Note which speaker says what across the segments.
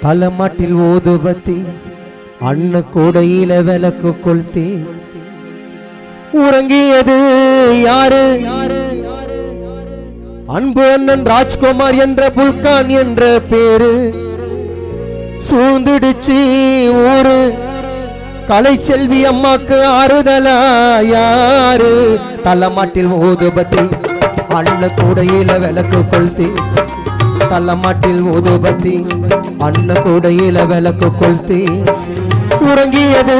Speaker 1: தலமாட்டில் ஊதுபத்தி அண்ண கூடையில விளக்கு கொளுத்தி உறங்கியது யாரு? அன்பு அண்ணன் ராஜ்குமார் என்ற புல்கான் என்ற பேரு. சூழ்ந்துடுச்சு ஊரு, கலை செல்வி அம்மாக்கு ஆறுதலா யாரு? தலமாட்டில் ஊதுபத்தி அண்ண கூடையில விளக்கு கொளுத்தி தலமாட்டில் ஊதுபத்தி அண்ண கூடையில விளக்கு கொளுத்தி உறங்கியது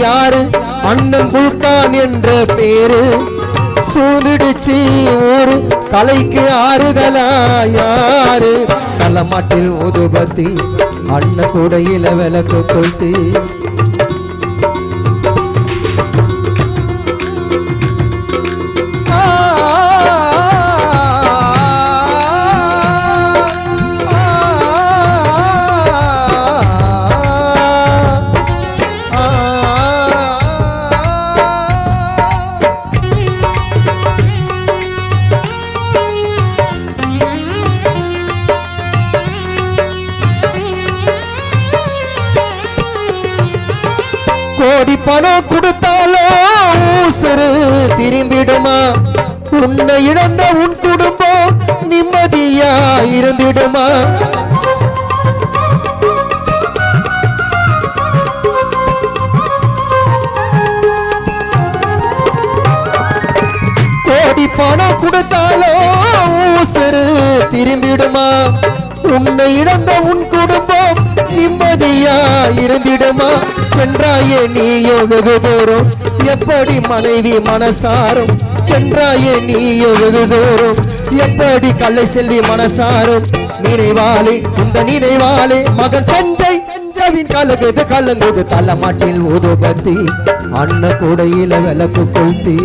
Speaker 1: யாரு? அண்ணன் புல்கான் என்ற பேரு. சூழ்ந்துடுச்சு ஊரு, கலைக்கு ஆறுதலா யாரு? தலமாட்டில் ஊதுபத்தி அண்ண கூடையில விளக்கு கொளுத்தி கோடி பணம் கொடுத்தாலும் ஊசரு திரும்பிடுமா? உன்னை இழந்த உன் குடும்பம் நிம்மதியா இருந்திடுமா? கோடி பணம் கொடுத்தாலும் ஊசரு திரும்பிடுமா? உன்னை இழந்த உன் குடும்பம் நிம்மதியா இருந்திடுமா? சென்றாயே நீயோ வெகு தூரம், எப்படி மனைவி மனசாரும்? சென்றாயே நீயோ வெகு தூரம், எப்படி கலை செல்வி மனசாரும்? நினைவாலே இந்த நினைவாலே மகன் செஞ்சவின் கலங்குது கலங்குது. தலமாட்டில் ஊதுபத்தி அண்ண கூடையில விளக்கு கொளுத்தி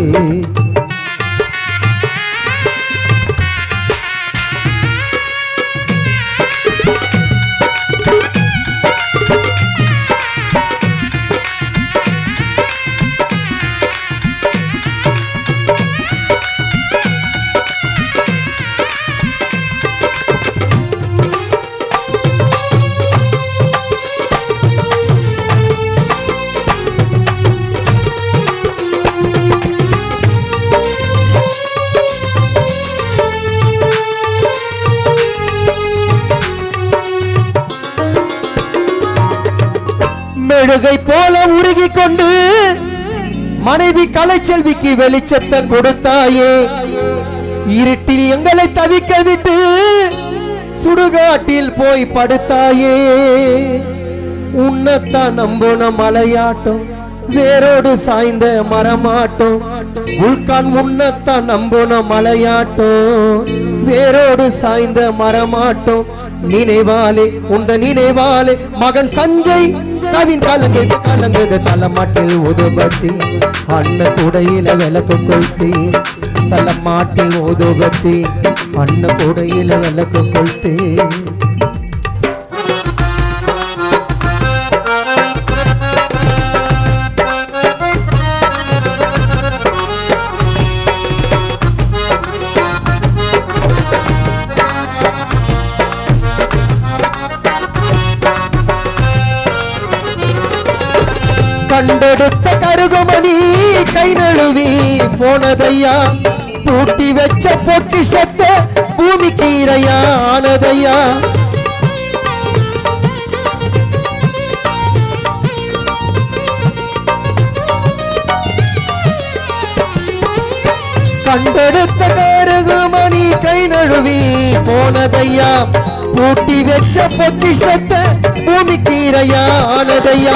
Speaker 1: மெழுகை போல உருகி கொண்டு மனைவி கலைச்செல்விக்கு வெளிச்சத்தை கொடுத்தாயே. இருட்டில் எங்களை தவிக்க விட்டு சுடுகாட்டில் போய் படுத்தாயே. உன்னத்தான் நம்புன மலையாட்டம் வேரோடு சாய்ந்த மரமாட்டம். புல்கான் உன்னத்தான் நம்புன மலையாட்டம் வேரோடு சாய்ந்த மரமாட்டம். நினைவாலே உந்த நினைவாலே மகன் சஞ்சய் கவின் கலங்குது கலங்குது. தலமாட்டில் ஊதுபத்தி அண்ண கூடையில விளக்கு கொளுத்தி தலமாட்டில் ஊதுபத்தி அண்ண கூடையில விளக்கு கொளுத்தி கண்டெடுத்த கருகுமணி கை நழுவி போனதையா. பூட்டி வச்ச பொக்கிஷத்தை பூமிக்கு இரையானதையா. கண்டெடுத்த கருகுமணி கை நழுவி போனதையா. பூட்டி வச்ச பொக்கிஷத்தை பூமிக்கு இரையானதையா.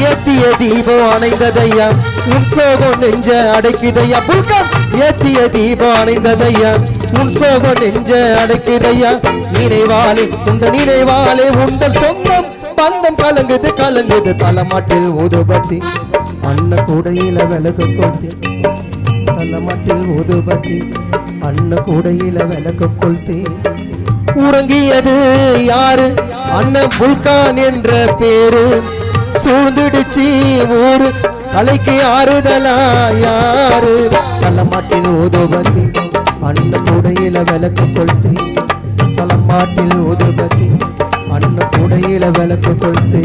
Speaker 1: ஏத்திய தீபம் அணைந்ததையா, உன் சோகம் நெஞ்ச அடைக்குதையா. புல்கான் ஏத்திய தீபம் அணைந்ததையா, உன் சோகம் நெஞ்ச அடைக்குதையா. நினைவாலே உந்த நினைவாலே உந்தன் சொந்தம் பந்தம் கலங்குது கலங்குது. தலமாட்டில் ஊதுபத்தி அண்ண கூடையில விளக்கு கொளுத்தி தலமாட்டில் ஊதுபத்தி அண்ண கூடையில விளக்கு கொளுத்தி உறங்கியது யாரு? அண்ணன் புல்கான் என்ற பேரு. சூழ்ந்துடுச்சு ஊரு, கலைக்கு ஆறுதலா யாரு? தலமாட்டில் ஊதுபத்தி அண்ண கூடையில விளக்கு கொளுத்தி தலமாட்டில் ஊதுபத்தி அண்ண கூடையில கையில விளக்கு கொடுத்து